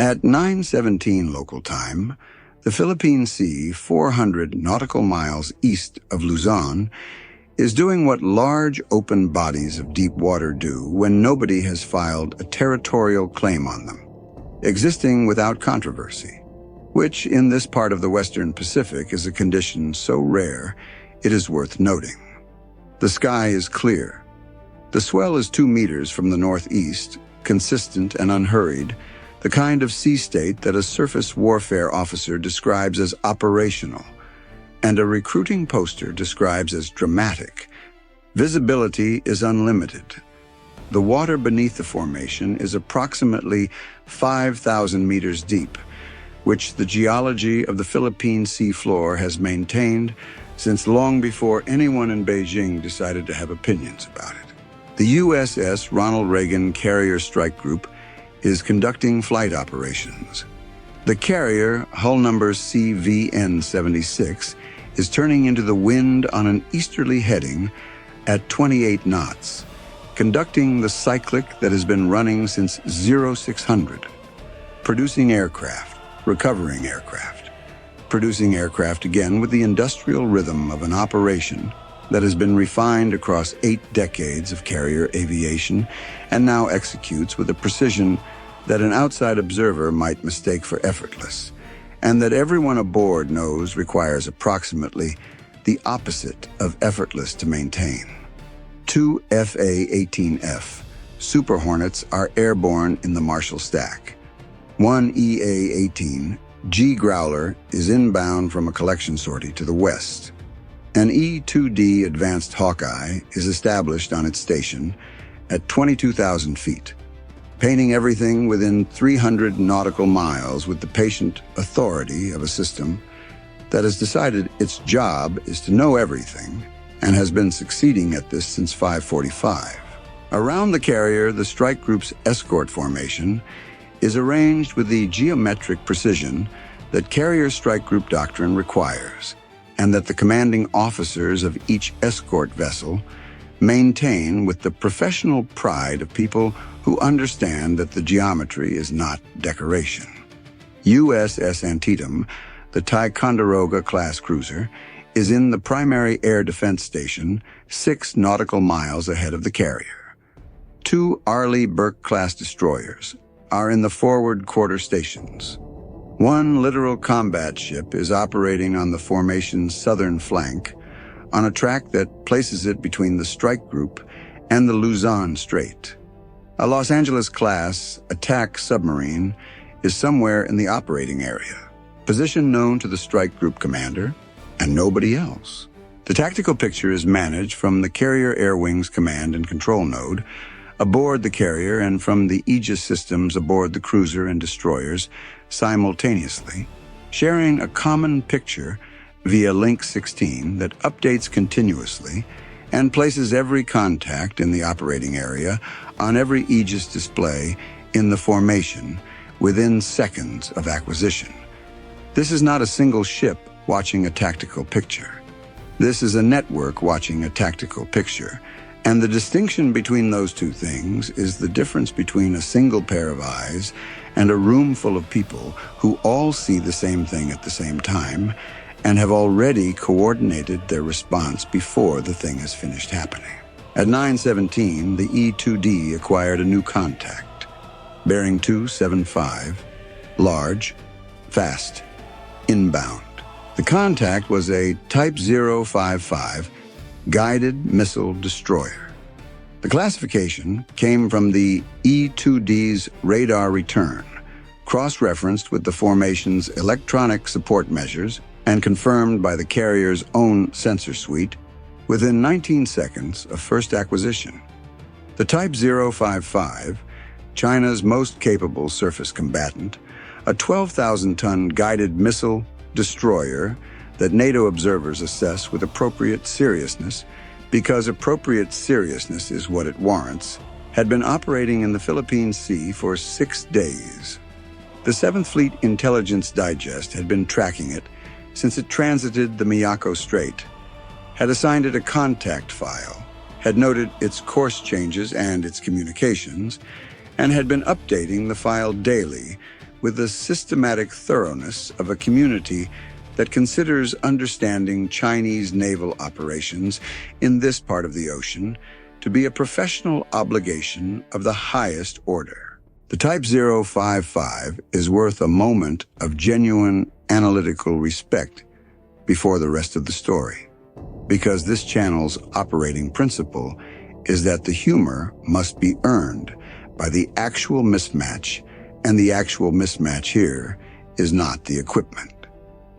At 9:17 local time, the Philippine Sea, 400 nautical miles east of Luzon, is doing what large open bodies of deep water do when nobody has filed a territorial claim on them, existing without controversy, which in this part of the Western Pacific is a condition so rare it is worth noting. The sky is clear. The swell is 2 meters from the northeast, consistent and unhurried, the kind of sea state that a surface warfare officer describes as operational, and a recruiting poster describes as dramatic. Visibility is unlimited. The water beneath the formation is approximately 5,000 meters deep, which the geology of the Philippine sea floor has maintained since long before anyone in Beijing decided to have opinions about it. The USS Ronald Reagan Carrier Strike Group is conducting flight operations. The carrier, hull number CVN-76, is turning into the wind on an easterly heading at 28 knots, conducting the cyclic that has been running since 0600, producing aircraft, recovering aircraft, producing aircraft again with the industrial rhythm of an operation that has been refined across 8 decades of carrier aviation and now executes with a precision that an outside observer might mistake for effortless, and that everyone aboard knows requires approximately the opposite of effortless to maintain. 2 FA-18F Super Hornets are airborne in the Marshall Stack. 1 EA-18G Growler is inbound from a collection sortie to the west. An E-2D Advanced Hawkeye is established on its station at 22,000 feet, painting everything within 300 nautical miles with the patient authority of a system that has decided its job is to know everything and has been succeeding at this since 545. Around the carrier, the strike group's escort formation is arranged with the geometric precision that carrier strike group doctrine requires, and that the commanding officers of each escort vessel maintain with the professional pride of people who understand that the geometry is not decoration. USS Antietam, the Ticonderoga-class cruiser, is in the primary air defense station 6 nautical miles ahead of the carrier. 2 Arleigh Burke-class destroyers are in the forward quarter stations. 1 littoral combat ship is operating on the formation's southern flank on a track that places it between the strike group and the Luzon Strait. A Los Angeles-class attack submarine is somewhere in the operating area, position known to the strike group commander and nobody else. The tactical picture is managed from the Carrier Air Wing's command and control node aboard the carrier and from the Aegis systems aboard the cruiser and destroyers simultaneously, sharing a common picture via Link 16 that updates continuously and places every contact in the operating area on every Aegis display in the formation within seconds of acquisition. This is not a single ship watching a tactical picture. This is a network watching a tactical picture, and the distinction between those two things is the difference between a single pair of eyes and a room full of people who all see the same thing at the same time and have already coordinated their response before the thing has finished happening. At 9:17, the E-2D acquired a new contact, bearing 275, large, fast, inbound. The contact was a Type 055 guided missile destroyer. The classification came from the E-2D's radar return, cross-referenced with the formation's electronic support measures and confirmed by the carrier's own sensor suite within 19 seconds of first acquisition. The Type 055, China's most capable surface combatant, a 12,000-ton guided missile destroyer that NATO observers assess with appropriate seriousness because appropriate seriousness is what it warrants, had been operating in the Philippine Sea for 6 days. The 7th Fleet Intelligence Digest had been tracking it since it transited the Miyako Strait, had assigned it a contact file, had noted its course changes and its communications, and had been updating the file daily with the systematic thoroughness of a community that considers understanding Chinese naval operations in this part of the ocean to be a professional obligation of the highest order. The Type 055 is worth a moment of genuine analytical respect before the rest of the story, because this channel's operating principle is that the humor must be earned by the actual mismatch, and the actual mismatch here is not the equipment.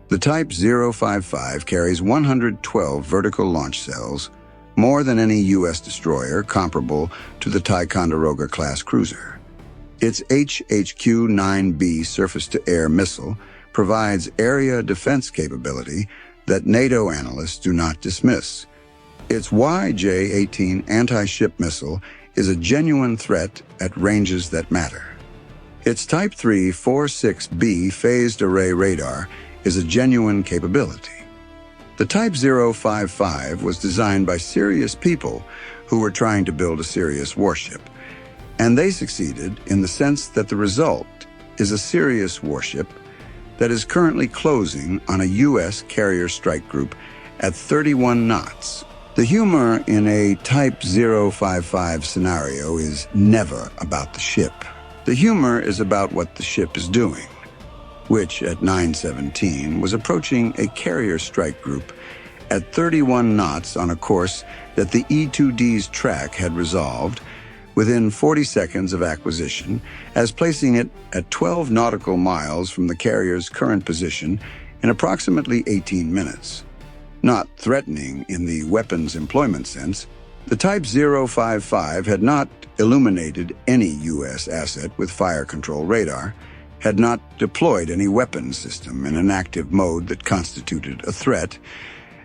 The Type 055 carries 112 vertical launch cells, more than any U.S. destroyer comparable to the Ticonderoga-class cruiser. Its HHQ-9B surface-to-air missile provides area defense capability that NATO analysts do not dismiss. Its YJ-18 anti-ship missile is a genuine threat at ranges that matter. Its Type 346B phased array radar is a genuine capability. The Type 055 was designed by serious people who were trying to build a serious warship, and they succeeded in the sense that the result is a serious warship that is currently closing on a U.S. carrier strike group at 31 knots. The humor in a Type 055 scenario is never about the ship. The humor is about what the ship is doing, which at 9:17 was approaching a carrier strike group at 31 knots on a course that the E-2D's track had resolved within 40 seconds of acquisition, as placing it at 12 nautical miles from the carrier's current position in approximately 18 minutes. Not threatening in the weapons employment sense, the Type 055 had not illuminated any U.S. asset with fire control radar, had not deployed any weapons system in an active mode that constituted a threat,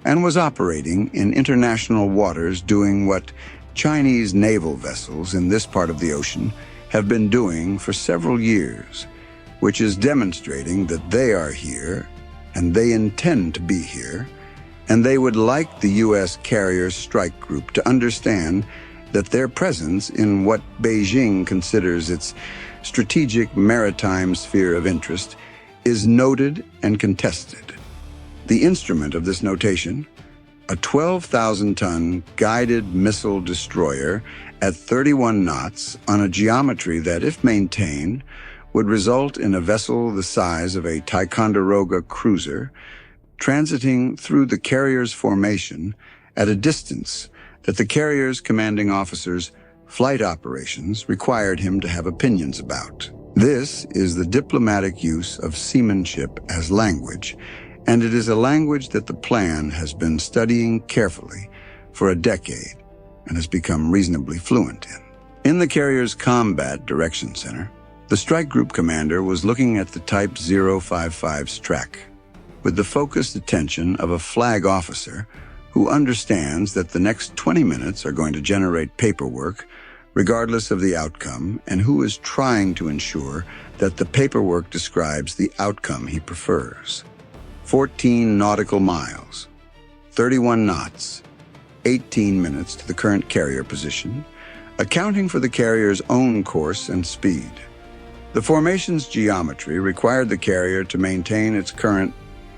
and was operating in international waters doing what Chinese naval vessels in this part of the ocean have been doing for several years, which is demonstrating that they are here and they intend to be here, and they would like the U.S. carrier strike group to understand that their presence in what Beijing considers its strategic maritime sphere of interest is noted and contested. The instrument of this notation, a 12,000-ton guided missile destroyer at 31 knots on a geometry that, if maintained, would result in a vessel the size of a Ticonderoga cruiser transiting through the carrier's formation at a distance that the carrier's commanding officer's flight operations required him to have opinions about. This is the diplomatic use of seamanship as language, and it is a language that the plan has been studying carefully for a decade and has become reasonably fluent in. In the carrier's Combat Direction Center, the strike group commander was looking at the Type 055's track with the focused attention of a flag officer who understands that the next 20 minutes are going to generate paperwork regardless of the outcome, and who is trying to ensure that the paperwork describes the outcome he prefers. 14 nautical miles, 31 knots, 18 minutes to the current carrier position, accounting for the carrier's own course and speed. The formation's geometry required the carrier to maintain its current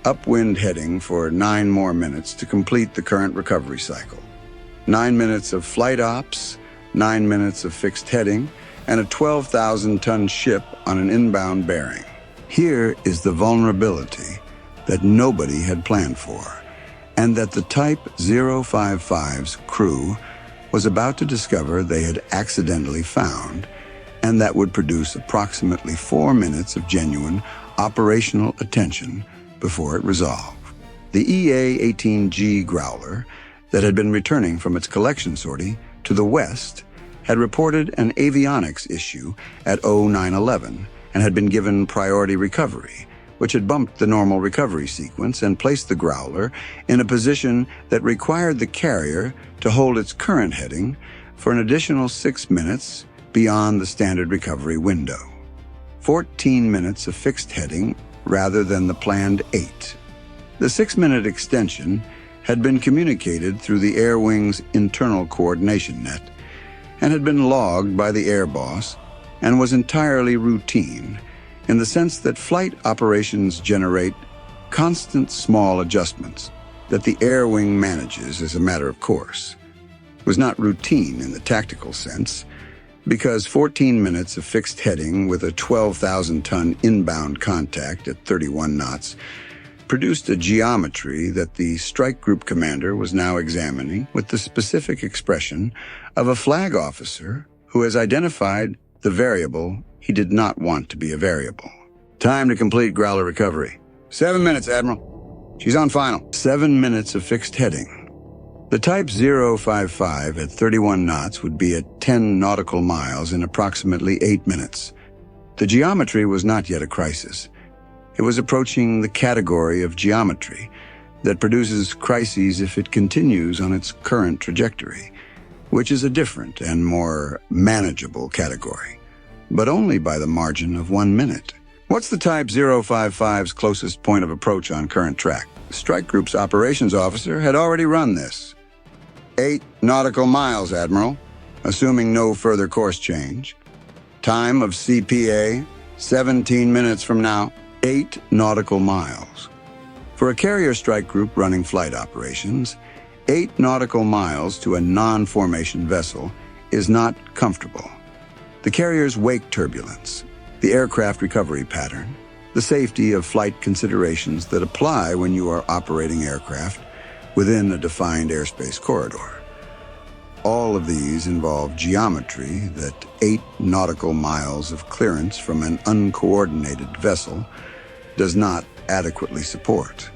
upwind heading for 9 more minutes to complete the current recovery cycle. 9 minutes of flight ops, 9 minutes of fixed heading, and a 12,000-ton ship on an inbound bearing. Here is the vulnerability that nobody had planned for, and that the Type 055's crew was about to discover they had accidentally found, and that would produce approximately 4 minutes of genuine operational attention before it resolved. The EA-18G Growler, that had been returning from its collection sortie to the west, had reported an avionics issue at 0911 and had been given priority recovery, which had bumped the normal recovery sequence and placed the Growler in a position that required the carrier to hold its current heading for an additional 6 minutes beyond the standard recovery window. 14 minutes of fixed heading rather than the planned 8. The 6-minute extension had been communicated through the Air Wing's internal coordination net and had been logged by the air boss and was entirely routine in the sense that flight operations generate constant small adjustments that the air wing manages as a matter of course. It was not routine in the tactical sense, because 14 minutes of fixed heading with a 12,000-ton inbound contact at 31 knots produced a geometry that the strike group commander was now examining with the specific expression of a flag officer who has identified the variable he did not want to be a variable. Time to complete Growler recovery. 7 minutes, Admiral. She's on final. 7 minutes of fixed heading. The Type 055 at 31 knots would be at 10 nautical miles in approximately 8 minutes. The geometry was not yet a crisis. It was approaching the category of geometry that produces crises if it continues on its current trajectory, which is a different and more manageable category, but only by the margin of 1 minute. What's the Type 055's closest point of approach on current track? The strike group's operations officer had already run this. 8 nautical miles, Admiral, assuming no further course change. Time of CPA, 17 minutes from now. 8 nautical miles. For a carrier strike group running flight operations, 8 nautical miles to a non-formation vessel is not comfortable. The carrier's wake turbulence, the aircraft recovery pattern, the safety of flight considerations that apply when you are operating aircraft within a defined airspace corridor. All of these involve geometry that 8 nautical miles of clearance from an uncoordinated vessel does not adequately support.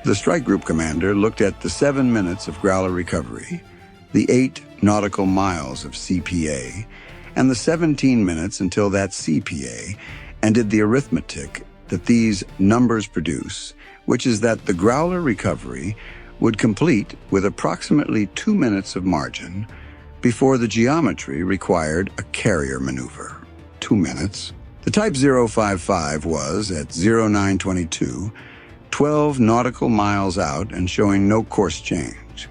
The strike group commander looked at the 7 minutes of Growler recovery, the 8 nautical miles of CPA, and the 17 minutes until that CPA, and did the arithmetic that these numbers produce, which is that the Growler recovery would complete with approximately 2 minutes of margin before the geometry required a carrier maneuver. 2 minutes. The Type 055 was, at 0922, 12 nautical miles out and showing no course change.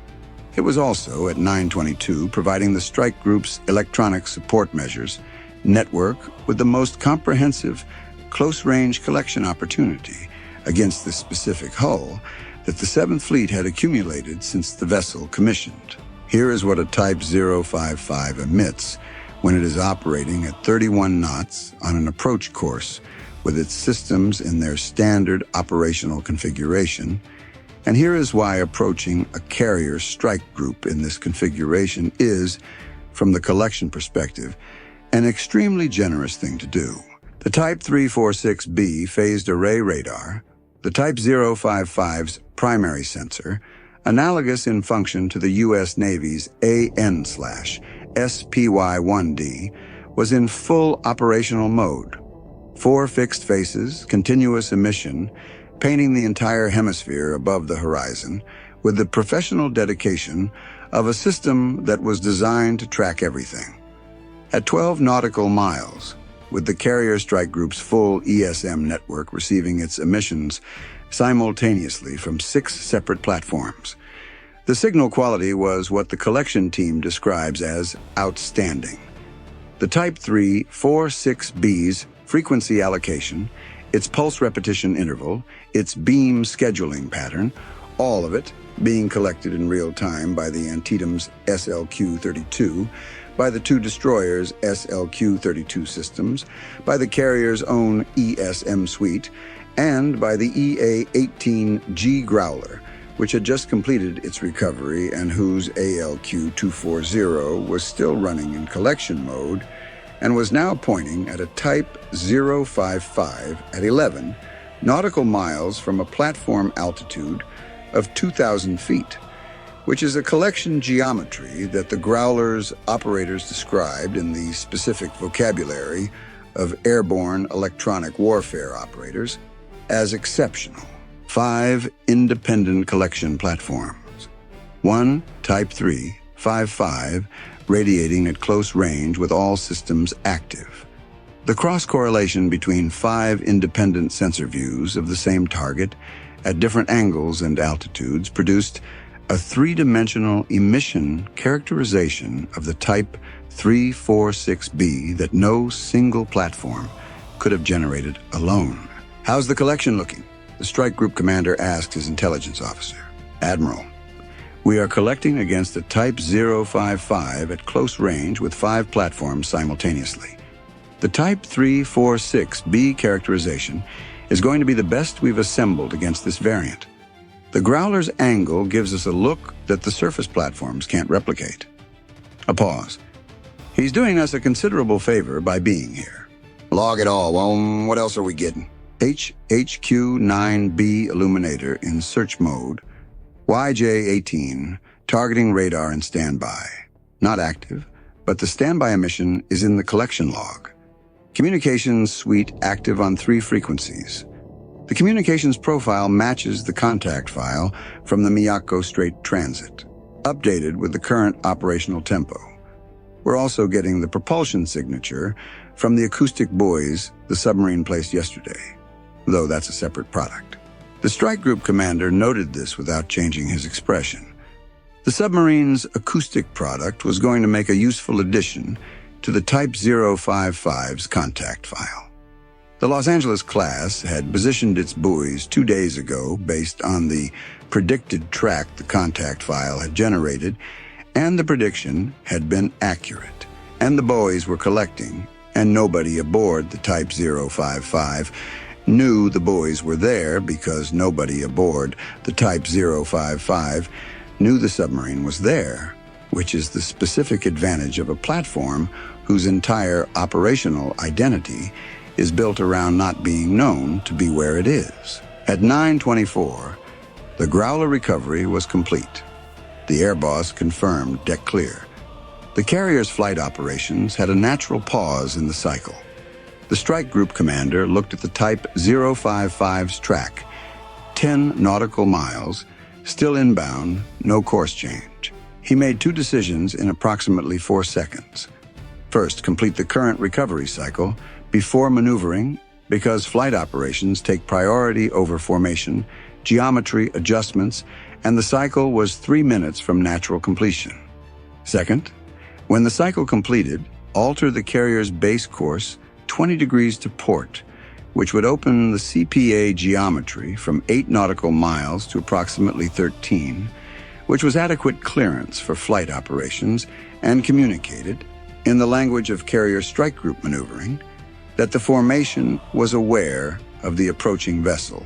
It was also, at 922, providing the strike group's electronic support measures network with the most comprehensive close-range collection opportunity against the specific hull that the 7th Fleet had accumulated since the vessel commissioned. Here is what a Type 055 emits when it is operating at 31 knots on an approach course with its systems in their standard operational configuration. And here is why approaching a carrier strike group in this configuration is, from the collection perspective, an extremely generous thing to do. The Type 346B phased array radar, the Type 055's primary sensor, analogous in function to the U.S. Navy's AN/SPY-1D, was in full operational mode. 4 fixed faces, continuous emission, painting the entire hemisphere above the horizon with the professional dedication of a system that was designed to track everything. At 12 nautical miles, with the carrier strike group's full ESM network receiving its emissions simultaneously from 6 separate platforms, the signal quality was what the collection team describes as outstanding. The Type 346B's frequency allocation, its pulse repetition interval, its beam scheduling pattern, all of it being collected in real time by the Antietam's SLQ-32, by the 2 destroyers' SLQ-32 systems, by the carrier's own ESM suite, and by the EA-18G Growler, which had just completed its recovery and whose ALQ-240 was still running in collection mode and was now pointing at a Type 055 at 11 nautical miles from a platform altitude of 2,000 feet, which is a collection geometry that the Growler's operators described in the specific vocabulary of airborne electronic warfare operators as exceptional. 5 independent collection platforms. 1 Type 355 radiating at close range with all systems active. The cross-correlation between 5 independent sensor views of the same target at different angles and altitudes produced a 3-dimensional emission characterization of the Type 346B that no single platform could have generated alone. "How's the collection looking?" the strike group commander asked his intelligence officer. "Admiral, we are collecting against a Type 055 at close range with 5 platforms simultaneously. The Type 346B characterization is going to be the best we've assembled against this variant. The Growler's angle gives us a look that the surface platforms can't replicate." A pause. "He's doing us a considerable favor by being here." "Log it all. Well, what else are we getting?" HHQ-9B illuminator in search mode. YJ-18, targeting radar in standby. Not active, but the standby emission is in the collection log. Communications suite active on 3 frequencies. The communications profile matches the contact file from the Miyako Strait Transit, updated with the current operational tempo. We're also getting the propulsion signature from the acoustic buoys the submarine placed yesterday, though that's a separate product. The strike group commander noted this without changing his expression. The submarine's acoustic product was going to make a useful addition to the Type 055's contact file. The Los Angeles class had positioned its buoys 2 days ago based on the predicted track the contact file had generated, and the prediction had been accurate, and the buoys were collecting, and nobody aboard the Type 055 knew the buoys were there because nobody aboard the Type 055 knew the submarine was there, which is the specific advantage of a platform whose entire operational identity is built around not being known to be where it is. At 9:24, the Growler recovery was complete. The air boss confirmed deck clear. The carrier's flight operations had a natural pause in the cycle. The strike group commander looked at the Type 055's track, 10 nautical miles, still inbound, no course change. He made 2 decisions in approximately 4 seconds. First, complete the current recovery cycle before maneuvering, because flight operations take priority over formation, geometry adjustments, and the cycle was 3 minutes from natural completion. Second, when the cycle completed, alter the carrier's base course 20 degrees to port, which would open the CPA geometry from 8 nautical miles to approximately 13, which was adequate clearance for flight operations, and communicated, in the language of carrier strike group maneuvering, that the formation was aware of the approaching vessel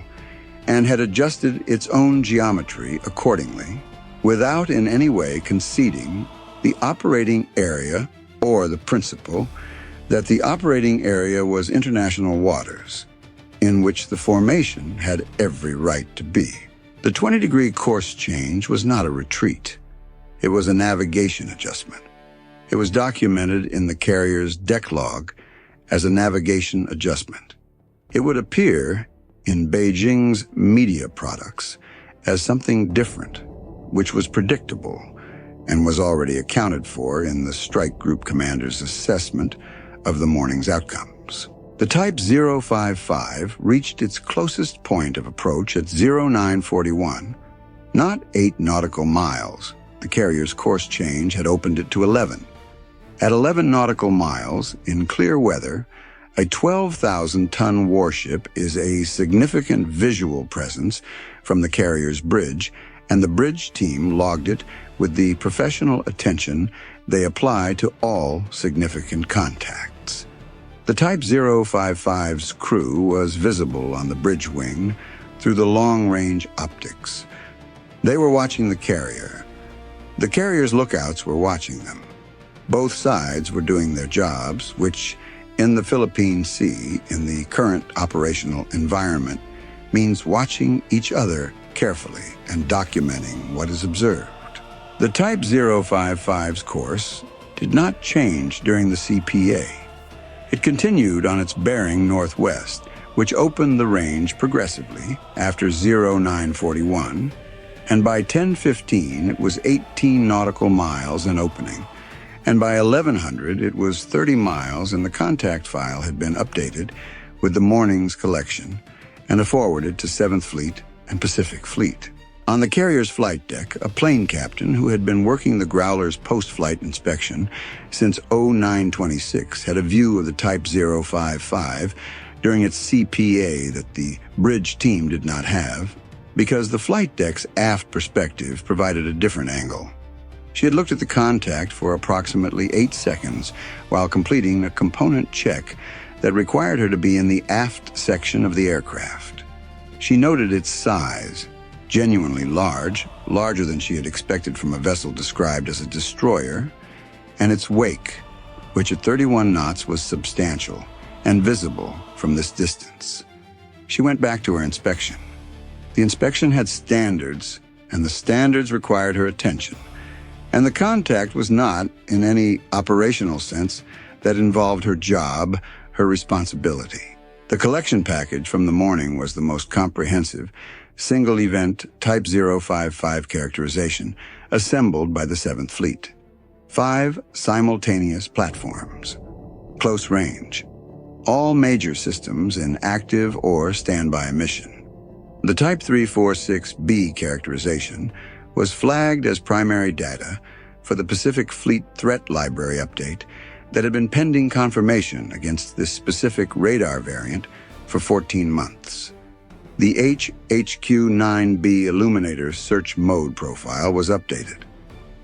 and had adjusted its own geometry accordingly, without in any way conceding the operating area or the principle that the operating area was international waters, in which the formation had every right to be. The 20-degree course change was not a retreat. It was a navigation adjustment. It was documented in the carrier's deck log as a navigation adjustment. It would appear in Beijing's media products as something different, which was predictable and was already accounted for in the strike group commander's assessment of the morning's outcomes. The Type 055 reached its closest point of approach at 0941, not 8 nautical miles. The carrier's course change had opened it to 11. At 11 nautical miles, in clear weather, a 12,000-ton warship is a significant visual presence from the carrier's bridge, and the bridge team logged it with the professional attention they apply to all significant contacts. The Type 055's crew was visible on the bridge wing through the long-range optics. They were watching the carrier. The carrier's lookouts were watching them. Both sides were doing their jobs, which, in the Philippine Sea, in the current operational environment, means watching each other carefully and documenting what is observed. The Type 055's course did not change during the CPA. It continued on its bearing northwest, which opened the range progressively after 0941, and by 10:15 it was 18 nautical miles in opening, and by 1100 it was 30 miles, and the contact file had been updated with the morning's collection and forwarded to 7th Fleet and Pacific Fleet. On the carrier's flight deck, a plane captain who had been working the Growler's post-flight inspection since 0926 had a view of the Type 055 during its CPA that the bridge team did not have, because the flight deck's aft perspective provided a different angle. She had looked at the contact for approximately 8 seconds while completing a component check that required her to be in the aft section of the aircraft. She noted its size, genuinely large, larger than she had expected from a vessel described as a destroyer, and its wake, which at 31 knots was substantial and visible from this distance. She went back to her inspection. The inspection had standards, and the standards required her attention. And the contact was not, in any operational sense, that involved her job, her responsibility. The collection package from the morning was the most comprehensive, single-event Type 055 characterization assembled by the 7th Fleet. 5 simultaneous platforms. Close range. All major systems in active or standby mission. The Type 346B characterization was flagged as primary data for the Pacific Fleet Threat Library update that had been pending confirmation against this specific radar variant for 14 months. The HHQ-9B illuminator search mode profile was updated.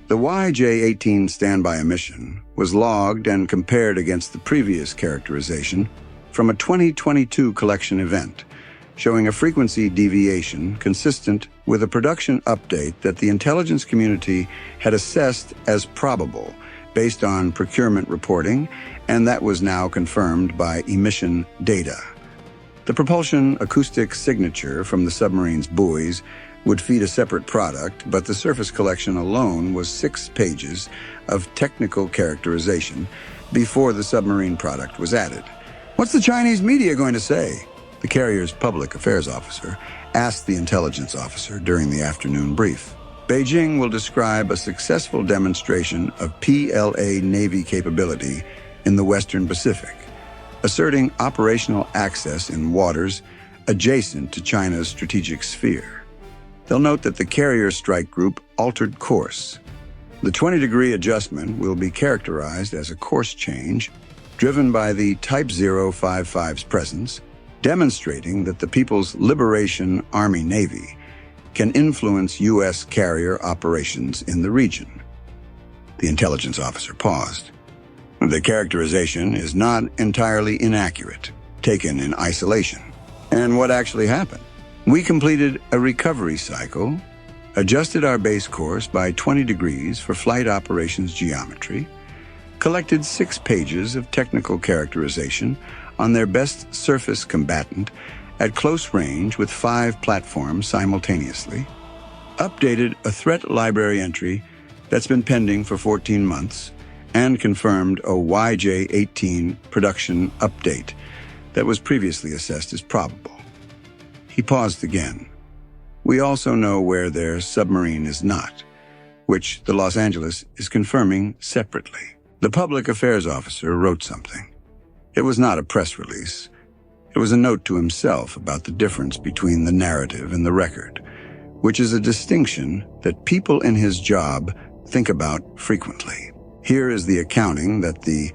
The YJ-18 standby emission was logged and compared against the previous characterization from a 2022 collection event, showing a frequency deviation consistent with a production update that the intelligence community had assessed as probable based on procurement reporting, and that was now confirmed by emission data. The propulsion acoustic signature from the submarine's buoys would feed a separate product, but the surface collection alone was 6 pages of technical characterization before the submarine product was added. What's the Chinese media going to say? The carrier's public affairs officer asked the intelligence officer during the afternoon brief. Beijing will describe a successful demonstration of PLA Navy capability in the Western Pacific, asserting operational access in waters adjacent to China's strategic sphere. They'll note that the carrier strike group altered course. The 20-degree adjustment will be characterized as a course change driven by the Type 055's presence, demonstrating that the People's Liberation Army Navy can influence U.S. carrier operations in the region. The intelligence officer paused. The characterization is not entirely inaccurate, taken in isolation. And what actually happened? We completed a recovery cycle, adjusted our base course by 20 degrees for flight operations geometry, collected 6 pages of technical characterization on their best surface combatant at close range with 5 platforms simultaneously, updated a threat library entry that's been pending for 14 months, and confirmed a YJ-18 production update that was previously assessed as probable. He paused again. We also know where their submarine is not, which the Los Angeles is confirming separately. The public affairs officer wrote something. It was not a press release. It was a note to himself about the difference between the narrative and the record, which is a distinction that people in his job think about frequently. Here is the accounting that the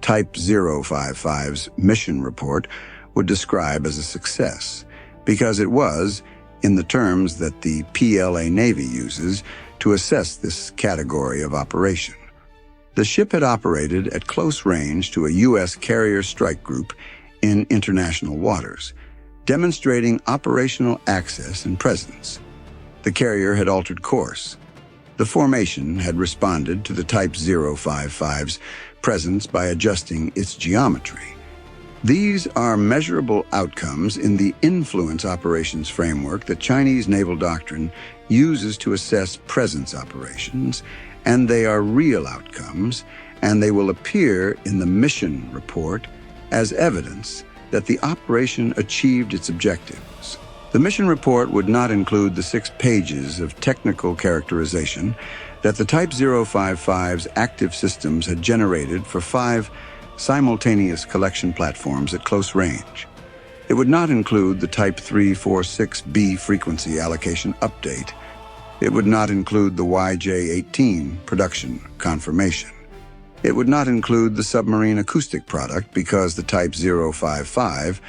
Type 055's mission report would describe as a success, because it was, in the terms that the PLA Navy uses to assess this category of operation. The ship had operated at close range to a U.S. carrier strike group in international waters, demonstrating operational access and presence. The carrier had altered course. The formation had responded to the Type 055's presence by adjusting its geometry. These are measurable outcomes in the influence operations framework that Chinese naval doctrine uses to assess presence operations, and they are real outcomes, and they will appear in the mission report as evidence that the operation achieved its objectives. The mission report would not include the 6 pages of technical characterization that the Type 055's active systems had generated for 5 simultaneous collection platforms at close range. It would not include the Type 346B frequency allocation update. It would not include the YJ-18 production confirmation. It would not include the submarine acoustic product because the Type 055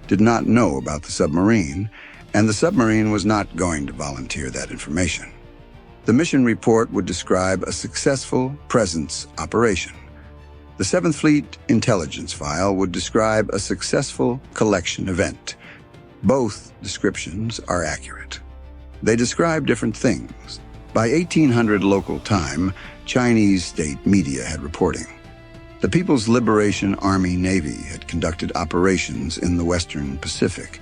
did not know about the submarine, and the submarine was not going to volunteer that information. The mission report would describe a successful presence operation. The 7th Fleet intelligence file would describe a successful collection event. Both descriptions are accurate. They describe different things. By 1800 local time, Chinese state media had reporting. The People's Liberation Army Navy had conducted operations in the Western Pacific,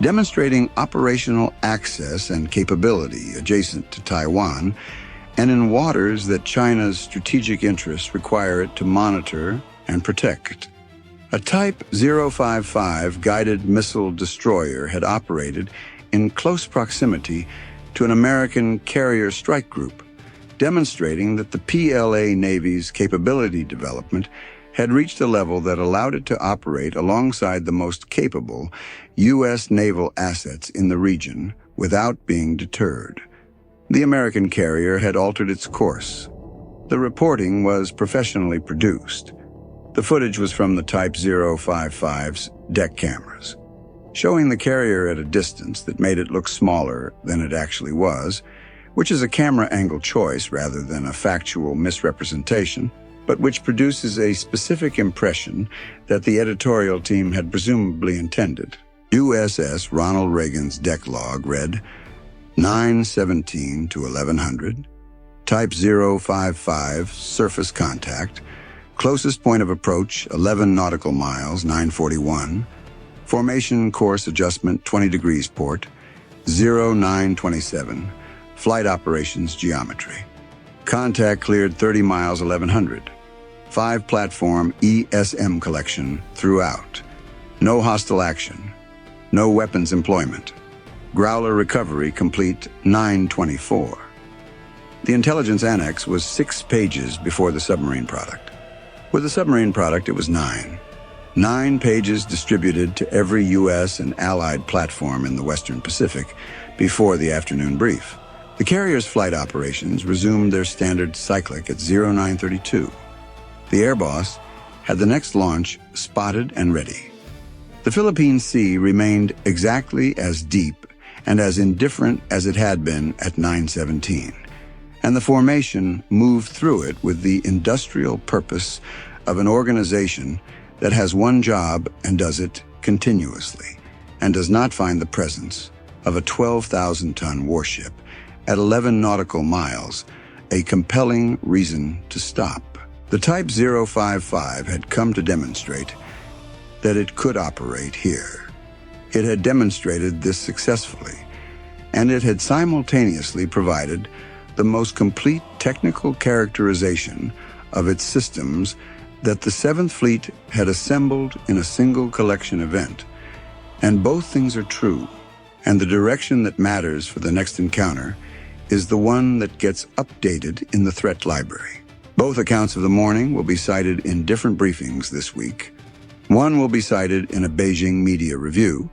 demonstrating operational access and capability adjacent to Taiwan and in waters that China's strategic interests require it to monitor and protect. A Type 055 guided missile destroyer had operated in close proximity to an American carrier strike group, demonstrating that the PLA Navy's capability development had reached a level that allowed it to operate alongside the most capable U.S. naval assets in the region without being deterred. The American carrier had altered its course. The reporting was professionally produced. The footage was from the Type 055's deck cameras, showing the carrier at a distance that made it look smaller than it actually was, which is a camera angle choice rather than a factual misrepresentation, but which produces a specific impression that the editorial team had presumably intended. USS Ronald Reagan's deck log read 9:17 to 1100, Type 055 surface contact, closest point of approach 11 nautical miles, 941, formation course adjustment 20 degrees port, 0927, flight operations geometry. Contact cleared 30 miles, 1100. 5 platform ESM collection throughout. No hostile action. No weapons employment. Growler recovery complete 924. The intelligence annex was 6 pages before the submarine product. With the submarine product, it was 9. 9 pages distributed to every U.S. and Allied platform in the Western Pacific before the afternoon brief. The carrier's flight operations resumed their standard cyclic at 0932. The Air Boss had the next launch spotted and ready. The Philippine Sea remained exactly as deep and as indifferent as it had been at 917, and the formation moved through it with the industrial purpose of an organization that has one job and does it continuously, and does not find the presence of a 12,000-ton warship at 11 nautical miles a compelling reason to stop. The Type 055 had come to demonstrate that it could operate here. It had demonstrated this successfully, and it had simultaneously provided the most complete technical characterization of its systems that the 7th Fleet had assembled in a single collection event. And both things are true, and the direction that matters for the next encounter is the one that gets updated in the threat library. Both accounts of the morning will be cited in different briefings this week. One will be cited in a Beijing media review.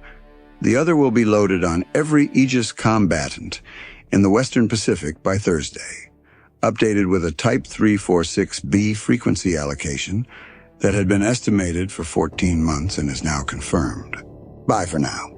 The other will be loaded on every Aegis combatant in the Western Pacific by Thursday, updated with a Type 346B frequency allocation that had been estimated for 14 months and is now confirmed. Bye for now.